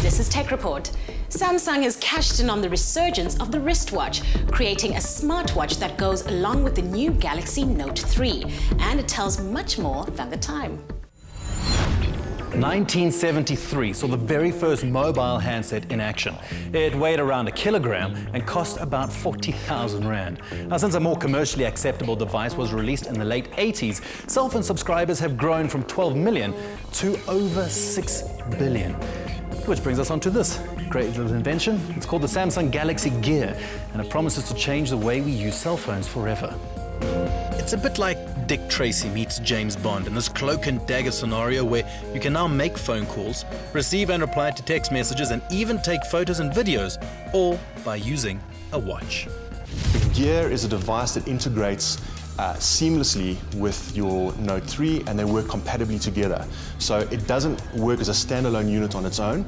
This is Tech Report. Samsung has cashed in on the resurgence of the wristwatch, creating a smartwatch that goes along with the new Galaxy Note 3, and it tells much more than the time. 1973 saw the very first mobile handset in action. It weighed around a kilogram and cost about 40,000 Rand. Now, since a more commercially acceptable device was released in the late 80s, cell phone subscribers have grown from 12 million to over 6 billion. Which brings us on to this great little invention. It's called the Samsung Galaxy Gear, and it promises to change the way we use cell phones forever. It's a bit like Dick Tracy meets James Bond in this cloak and dagger scenario where you can now make phone calls, receive and reply to text messages, and even take photos and videos, all by using a watch. The Gear is a device that integrates seamlessly with your Note 3, and they work compatibly together. So it doesn't work as a standalone unit on its own.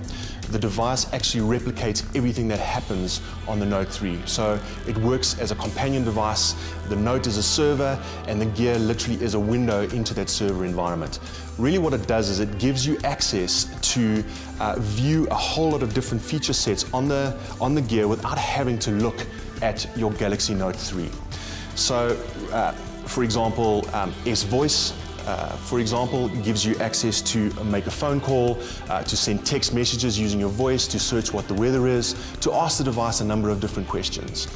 The device actually replicates everything that happens on the Note 3. So it works as a companion device, the Note is a server, and the Gear literally is a window into that server environment. Really what it does is it gives you access to view a whole lot of different feature sets on the Gear without having to look at your Galaxy Note 3. So, for example, S-Voice, for example, gives you access to make a phone call, to send text messages using your voice, to search what the weather is, to ask the device a number of different questions.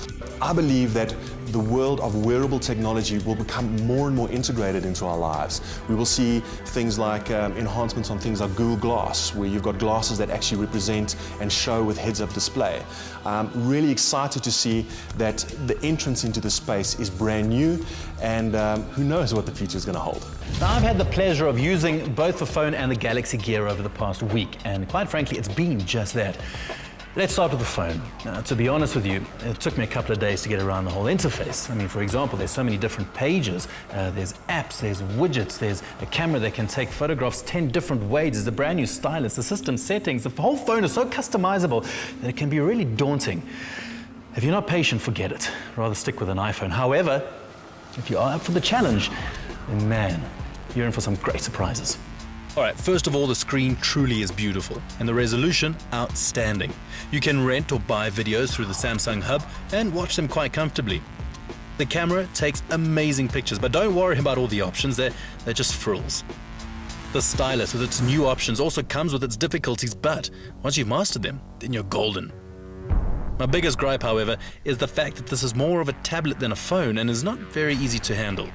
I believe that the world of wearable technology will become more and more integrated into our lives. We will see things like enhancements on things like Google Glass, where you've got glasses that actually represent and show with heads-up display. Really excited to see that the entrance into the space is brand new, and who knows what the future is going to hold. Now, I've had the pleasure of using both the phone and the Galaxy Gear over the past week, and quite frankly, it's been just that. Let's start with the phone. Now, to be honest with you, it took me a couple of days to get around the whole interface. I mean, for example, there's so many different pages, there's apps, there's widgets, there's a camera that can take photographs 10 different ways, there's a brand new stylus, the system settings, the whole phone is so customizable that it can be really daunting. If you're not patient, forget it. Rather stick with an iPhone. However, if you are up for the challenge, then man, you're in for some great surprises. All right, first of all, the screen truly is beautiful, and the resolution, outstanding. You can rent or buy videos through the Samsung Hub and watch them quite comfortably. The camera takes amazing pictures, but don't worry about all the options, they're just frills. The stylus with its new options also comes with its difficulties, but once you've mastered them, then you're golden. My biggest gripe, however, is the fact that this is more of a tablet than a phone and is not very easy to handle.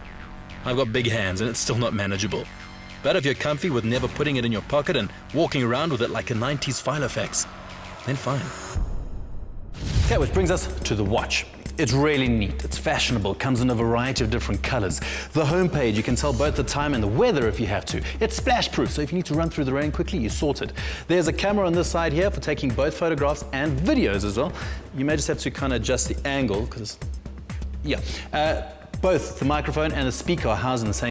I've got big hands and it's still not manageable. But if you're comfy with never putting it in your pocket and walking around with it like a 90s Filofax, then fine. Okay, which brings us to the watch. It's really neat, it's fashionable, comes in a variety of different colors. The homepage, you can tell both the time and the weather if you have to. It's splash-proof, so if you need to run through the rain quickly, you sort it. There's a camera on this side here for taking both photographs and videos as well. You may just have to kind of adjust the angle, because, yeah. Both the microphone and the speaker are housed in the same